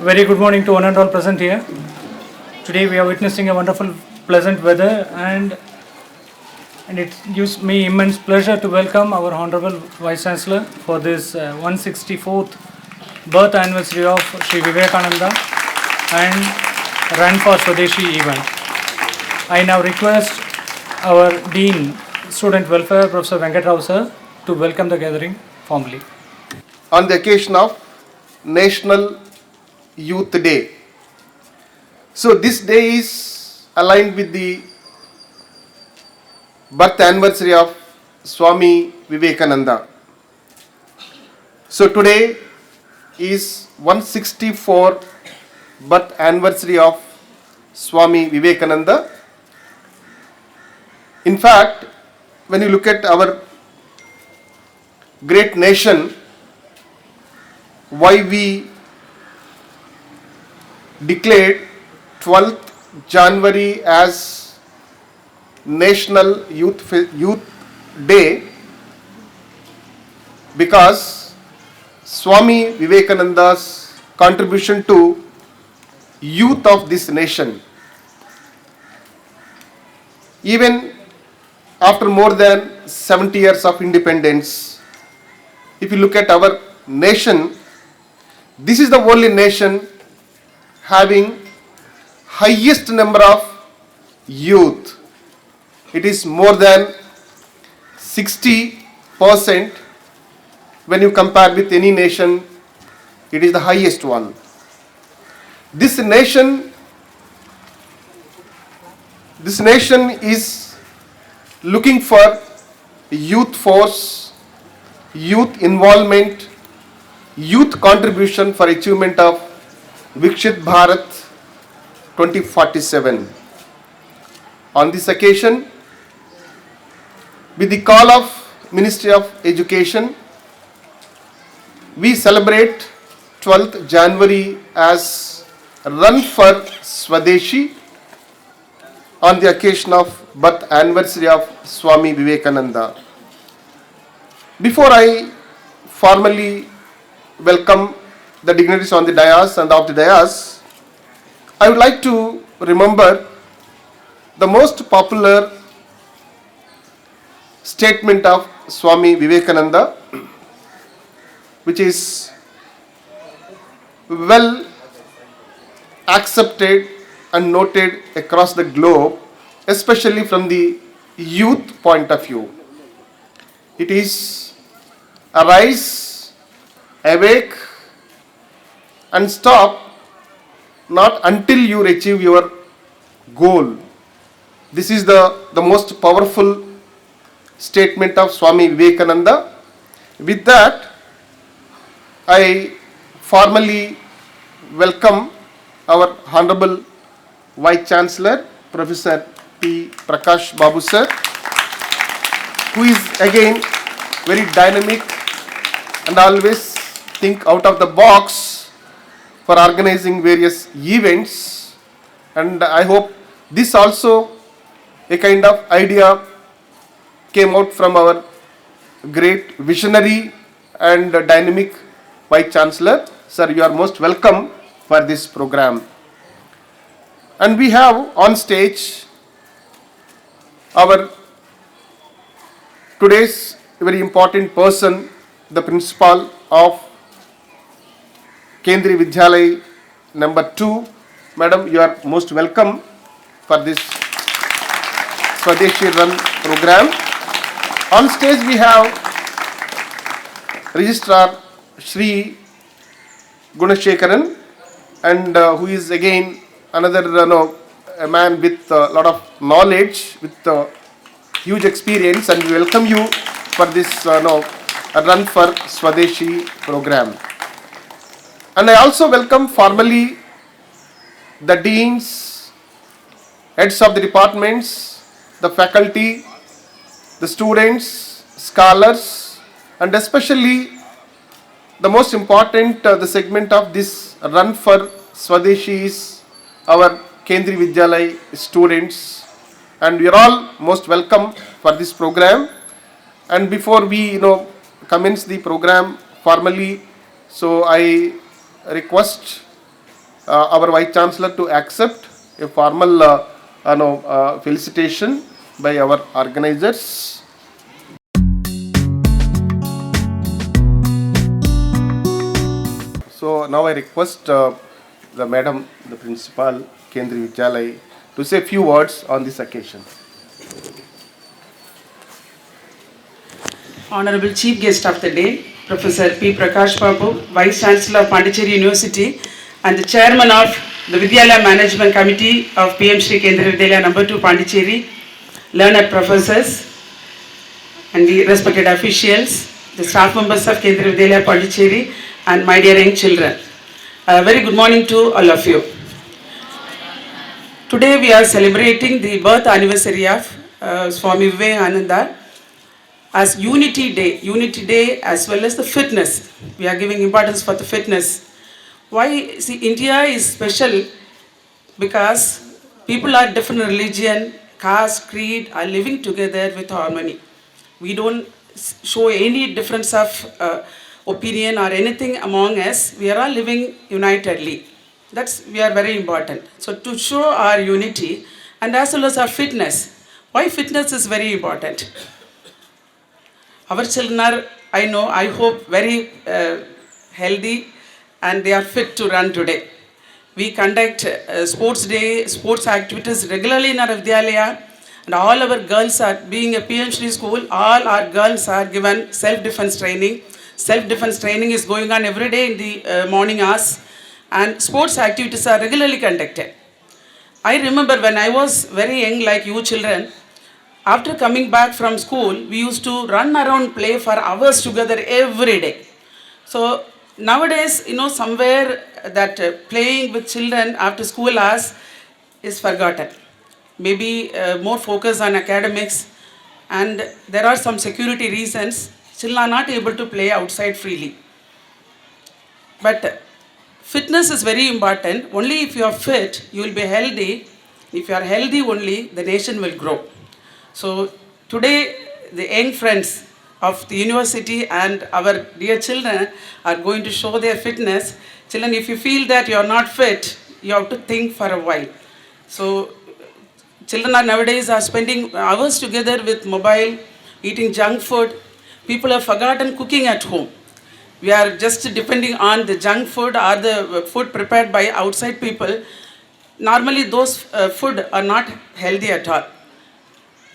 Very good morning to one and all present here. Today we are witnessing a wonderful, pleasant weather, and it gives me immense pleasure to welcome our Honorable Vice Chancellor for this 164th birth anniversary of Sri Vivekananda and Run for Swadeshi event. I now request our Dean, Student Welfare, Professor Venkatrao sir, to welcome the gathering formally. On the occasion of National Youth Day. So this day is aligned with the birth anniversary of Swami Vivekananda. So today is 164 birth anniversary of Swami Vivekananda. In fact, when you look at our great nation, why we declared 12th January as National Youth Day, because Swami Vivekananda's contribution to youth of this nation. Even after more than 70 years of independence, if you look at our nation, this is the only nation having highest number of youth. It is more than 60% when you compare with any nation. It is the highest one. This nation is looking for youth force, youth involvement, youth contribution for achievement of Vikshit Bharat 2047. On this occasion, with the call of Ministry of Education, we celebrate 12th January as Run for Swadeshi on the occasion of birth anniversary of Swami Vivekananda. Before I formally welcome the dignitaries on the dais and off the dais, I would like to remember the most popular statement of Swami Vivekananda, which is well accepted and noted across the globe, especially from the youth point of view. It is arise, awake, and stop not until you achieve your goal. This is the most powerful statement of Swami Vivekananda. With that, I formally welcome our Honorable Vice Chancellor, Professor P. Prakash Babu sir, who is again very dynamic and always think out of the box for organizing various events. And I hope this also a kind of idea came out from our great visionary and dynamic Vice Chancellor. Sir, you are most welcome for this program. And we have on stage our today's very important person, the principal of Kendriya Vidyalaya number 2. Madam, you are most welcome for this Swadeshi Run program. On stage we have Registrar Shri Gunashekaran, and who is again another a man with a lot of knowledge, with huge experience, and we welcome you for this Run for Swadeshi program. And I also welcome formally the deans, heads of the departments, the faculty, the students, scholars, and especially the most important the segment of this Run for Swadeshi is our Kendriya Vidyalaya students, and we are all most welcome for this program. And before we commence the program formally, so I request our Vice Chancellor to accept a formal felicitation by our organizers. So now I request the Madam, the Principal, Kendriya Vidyalaya, to say a few words on this occasion. Honorable Chief Guest of the Day, Professor P. Prakash Babu, Vice Chancellor of Pondicherry University and the Chairman of the Vidyalaya Management Committee of PM Shri Kendriya Vidyalaya No. 2 Pondicherry, learned professors and the respected officials, the staff members of Kendriya Vidyalaya Pondicherry and my dear young children. A very good morning to all of you. Today we are celebrating the birth anniversary of Swami Vivekananda as Unity Day as well as the fitness. We are giving importance for the fitness. Why? See, India is special because people are different religion, caste, creed are living together with harmony. We don't show any difference of opinion or anything among us. We are all living unitedly. We are very important. So to show our unity and as well as our fitness. Why fitness is very important? Our children are, I hope, very healthy and they are fit to run today. We conduct sports day, sports activities regularly in our Vidyalaya, and all our girls are, being a PM Shri school, all our girls are given self-defense training. Self-defense training is going on every day in the morning hours, and sports activities are regularly conducted. I remember when I was very young, like you children, after coming back from school, we used to run around, play for hours together every day. So nowadays, somewhere that playing with children after school hours is forgotten. Maybe more focus on academics, and there are some security reasons. Children are not able to play outside freely. But fitness is very important. Only if you are fit, you will be healthy. If you are healthy only, the nation will grow. So today, the young friends of the university and our dear children are going to show their fitness. Children, if you feel that you are not fit, you have to think for a while. So children nowadays are spending hours together with mobile, eating junk food. People have forgotten cooking at home. We are just depending on the junk food or the food prepared by outside people. Normally those food are not healthy at all.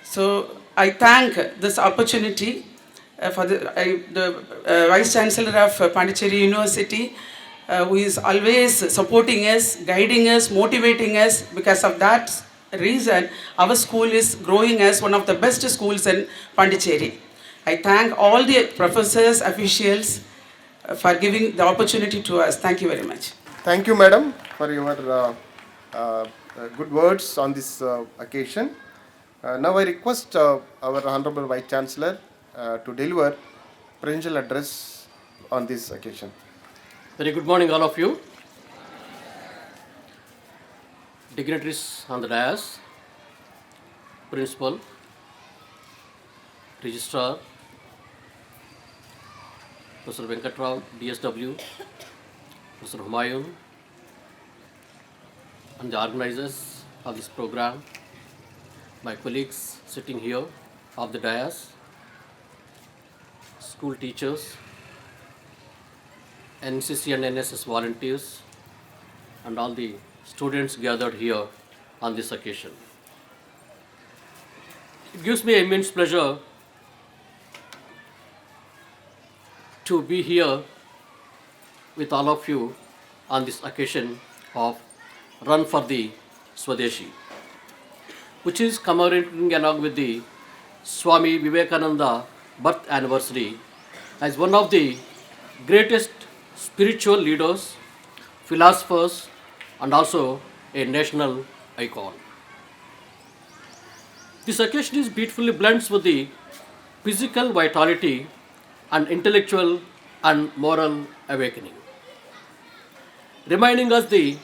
So I thank this opportunity for the Vice Chancellor of Pondicherry University, who is always supporting us, guiding us, motivating us. Because of that reason, our school is growing as one of the best schools in Pondicherry. I thank all the professors, officials for giving the opportunity to us. Thank you very much. Thank you, Madam, for your good words on this occasion. Now I request our Honorable Vice Chancellor to deliver presidential address on this occasion. Very good morning, all of you. Dignitaries on the dais, Principal, Registrar, Professor Venkatrao, DSW, Professor Humayun, and the organizers of this program, my colleagues sitting here of the dais, school teachers, NCC and NSS volunteers, and all the students gathered here on this occasion. It gives me immense pleasure to be here with all of you on this occasion of Run for the Swadeshi, which is commemorating along with the Swami Vivekananda birth anniversary as one of the greatest spiritual leaders, philosophers, and also a national icon. This occasion is beautifully blends with the physical vitality and intellectual and moral awakening, reminding us the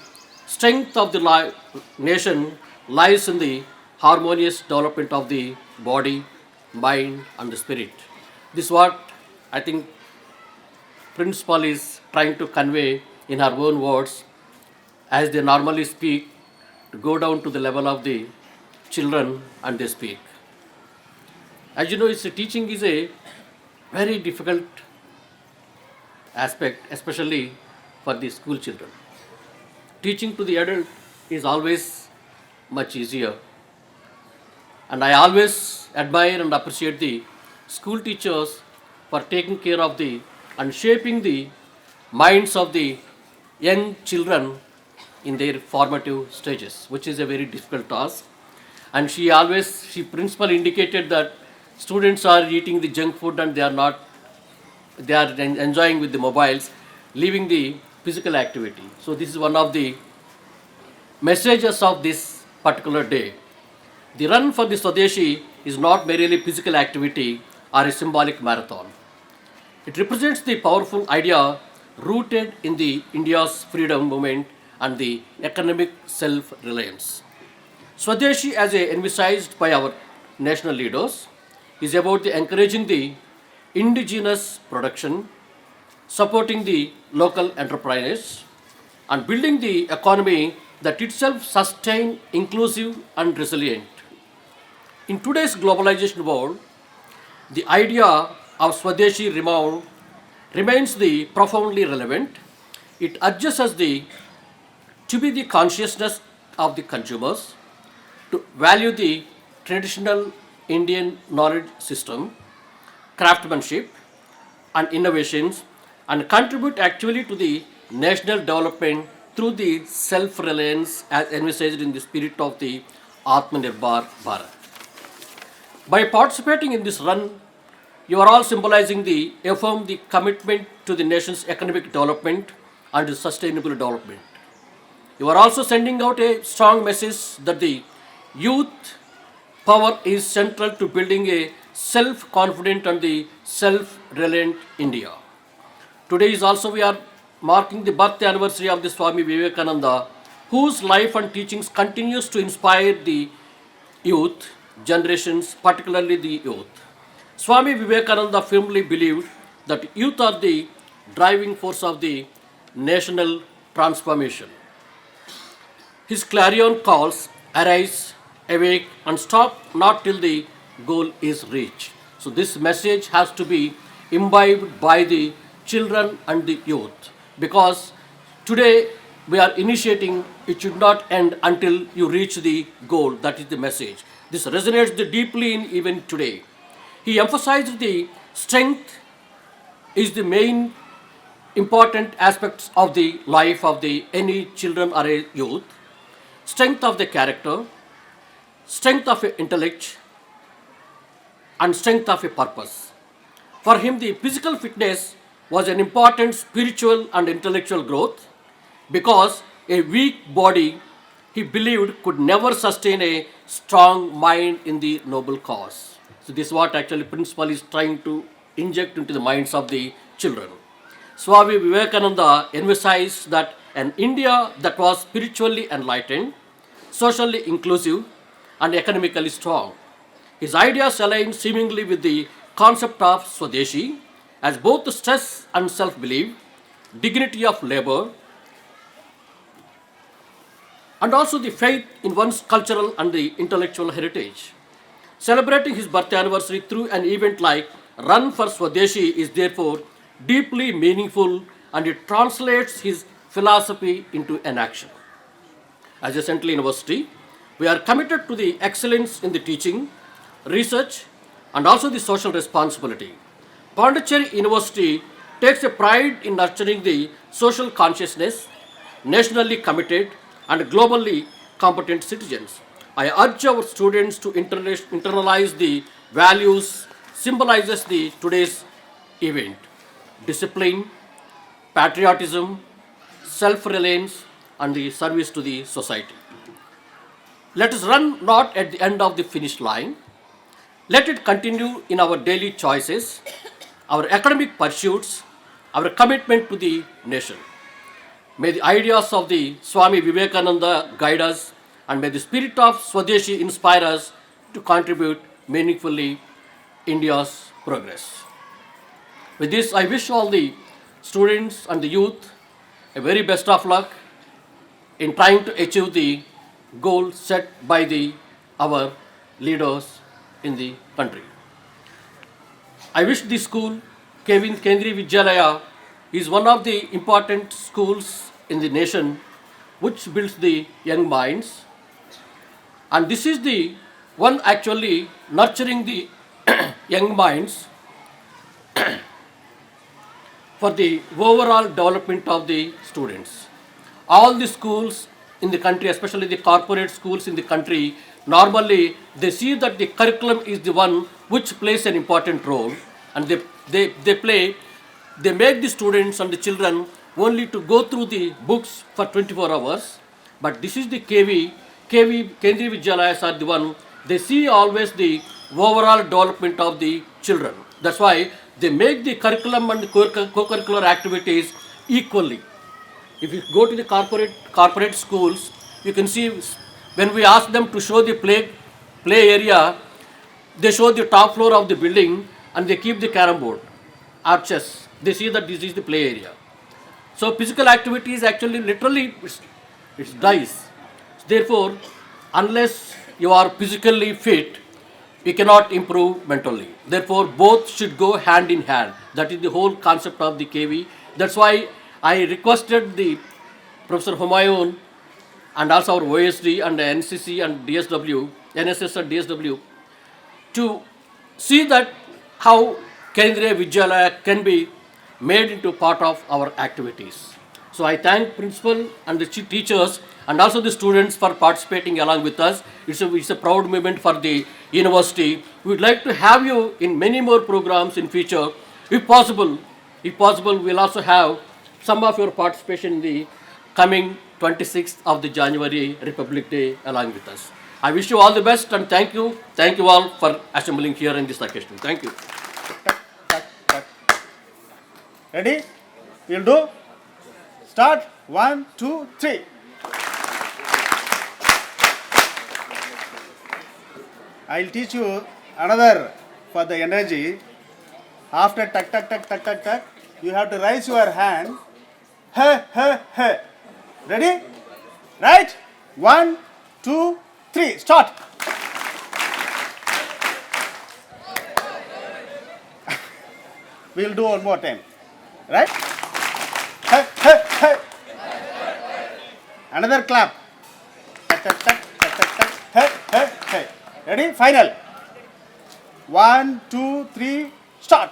strength of the nation lies in the harmonious development of the body, mind, and the spirit. This is what I think Principal is trying to convey in her own words. as they normally speak, to go down to the level of the children and they speak. As you know, teaching is a very difficult aspect, especially for the school children. Teaching to the adult is always much easier, and I always admire and appreciate the school teachers for taking care of the and shaping the minds of the young children in their formative stages, which is a very difficult task. And she principal indicated that students are eating the junk food and they are enjoying with the mobiles, leaving the physical activity. So this is one of the messages of this particular day. The run for the Swadeshi is not merely physical activity or a symbolic marathon. It represents the powerful idea rooted in the India's freedom movement and the economic self-reliance. Swadeshi, as emphasized by our national leaders, is about the encouraging the indigenous production, supporting the local enterprises, and building the economy that itself sustain, inclusive, and resilient. In today's globalization world, the idea of Swadeshi remains the profoundly relevant. It urges us to be the consciousness of the consumers, to value the traditional Indian knowledge system, craftsmanship, and innovations, and contribute actively to the national development through the self-reliance as envisaged in the spirit of the Atmanirbhar Bharat. By participating in this run, you are all symbolizing the commitment to the nation's economic development and sustainable development. You are also sending out a strong message that the youth power is central to building a self-confident and the self-reliant India. Today is also we are marking the birth anniversary of the Swami Vivekananda, whose life and teachings continues to inspire the youth generations, particularly the youth. Swami Vivekananda firmly believed that youth are the driving force of the national transformation. His clarion calls, arise, awake, and stop not till the goal is reached. So, this message has to be imbibed by the children and the youth, because today we are initiating, it should not end until you reach the goal. That is the message. This resonates deeply in even today. He emphasized the strength is the main important aspects of the life of the any children or a youth. Strength of the character, strength of intellect, and strength of a purpose. For him, the physical fitness was an important spiritual and intellectual growth, because a weak body, he believed, could never sustain a strong mind in the noble cause. So this is what actually principal is trying to inject into the minds of the children. Swami Vivekananda emphasized that an India that was spiritually enlightened, socially inclusive, and economically strong. His ideas align seemingly with the concept of Swadeshi as both stress and self-belief, dignity of labor, and also the faith in one's cultural and the intellectual heritage. Celebrating his birth anniversary through an event like Run for Swadeshi is therefore deeply meaningful, and it translates his philosophy into an action. As a Central University, we are committed to the excellence in the teaching, research, and also the social responsibility. Pondicherry University takes a pride in nurturing the social consciousness, nationally committed and globally competent citizens. I urge our students to internalize the values symbolizes the today's event: discipline, patriotism, self-reliance, and the service to the society. Let us run not at the end of the finish line. Let it continue in our daily choices, our academic pursuits, our commitment to the nation. May the ideas of the Swami Vivekananda guide us, and may the spirit of Swadeshi inspire us to contribute meaningfully India's progress. With this, I wish all the students and the youth a very best of luck in trying to achieve the goal set by our leaders in the country. I wish the school, Kendriya Vidyalaya, is one of the important schools in the nation which builds the young minds, and this is the one actually nurturing the young minds for the overall development of the students. All the schools in the country, especially the corporate schools in the country, normally they see that the curriculum is the one which plays an important role, and they make the students and the children only to go through the books for 24 hours. But this is the Kendriya Vidyalayas are the one, they see always the overall development of the children. That's why they make the curriculum and the co-curricular activities equally. If you go to the corporate schools, you can see when we ask them to show the play area, they show the top floor of the building and they keep the carom board or chess. They see that this is the play area. So physical activity is actually literally it dies. Therefore, unless you are physically fit, we cannot improve mentally. Therefore, both should go hand in hand. That is the whole concept of the KV. That's why I requested the Professor Humayun and also our OSD and the NCC and DSW, NSS and DSW, to see that how Kendriya Vidyalaya can be made into part of our activities. So I thank principal and the teachers and also the students for participating along with us. It's a proud moment for the university. We would like to have you in many more programs in future. If possible, we'll also have some of your participation in the coming 26th of the January Republic Day along with us. I wish you all the best and thank you. Thank you all for assembling here in this occasion. Thank you. Ready? We'll do. Start. 1, 2, 3. I'll teach you another for the energy. After tuck, tuck, tuck, tuck, tuck, tuck, you have to raise your hand. He, he, he. Ready? Right? 1, 2, 3. Start. We'll do one more time. Right? Hey, hey, hey. Another clap. Tuck, tuck, tuck, tuck, tuck, tuck. Hey, hey, hey. Ready? Final. 1, 2, 3. Start.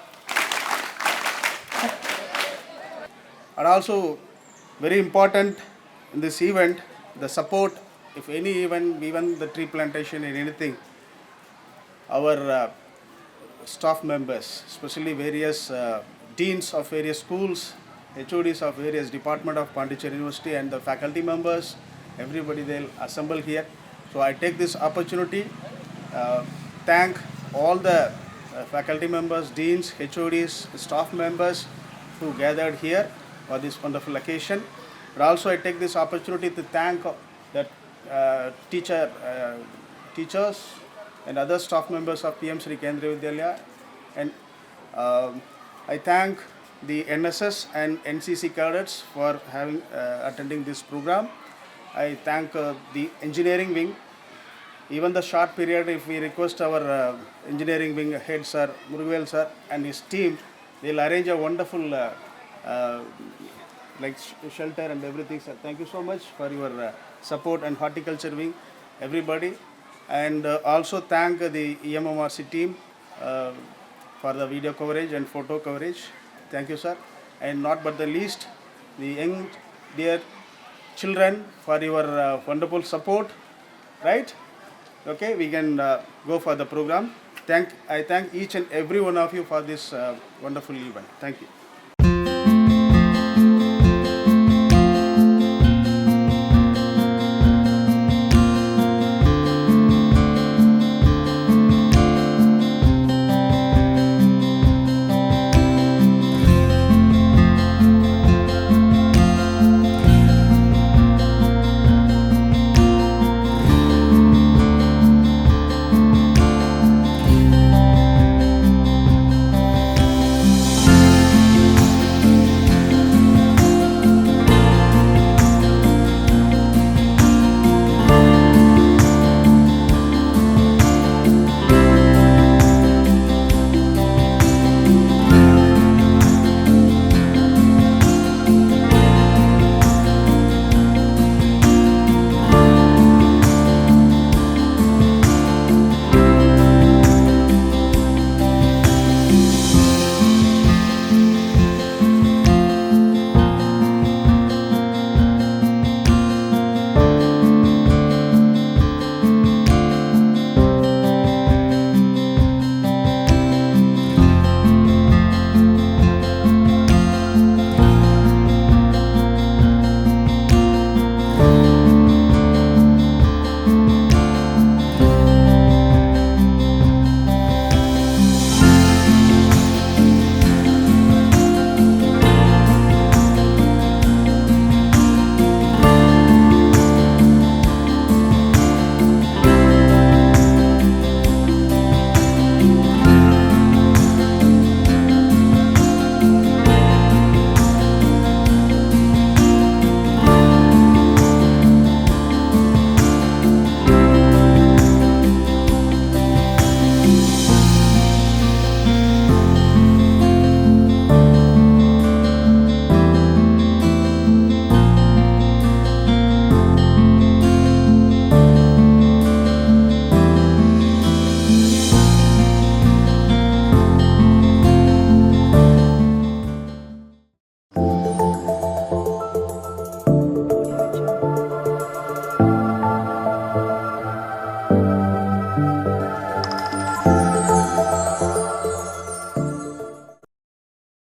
And also, very important in this event, the support. If any event, even the tree plantation and anything, our staff members, especially various deans of various schools, HODs of various department of Pondicherry University and the faculty members, everybody they'll assemble here. So I take this opportunity, thank all the faculty members, deans, HODs, staff members who gathered here for this wonderful occasion. But also I take this opportunity to thank the teachers and other staff members of PM Sri Kendriya Vidyalaya, and I thank the NSS and NCC cadets for having attending this program. I thank the engineering wing. Even the short period, if we request our engineering wing head sir, Murugavel sir and his team, they'll arrange a wonderful shelter and everything, sir. Thank you so much for your support, and horticulture wing, everybody. And also thank the EMMRC team for the video coverage and photo coverage. Thank you, sir. And not but the least, the young dear children for your wonderful support. Right? Okay, we can go for the program. I thank each and every one of you for this wonderful event. Thank you.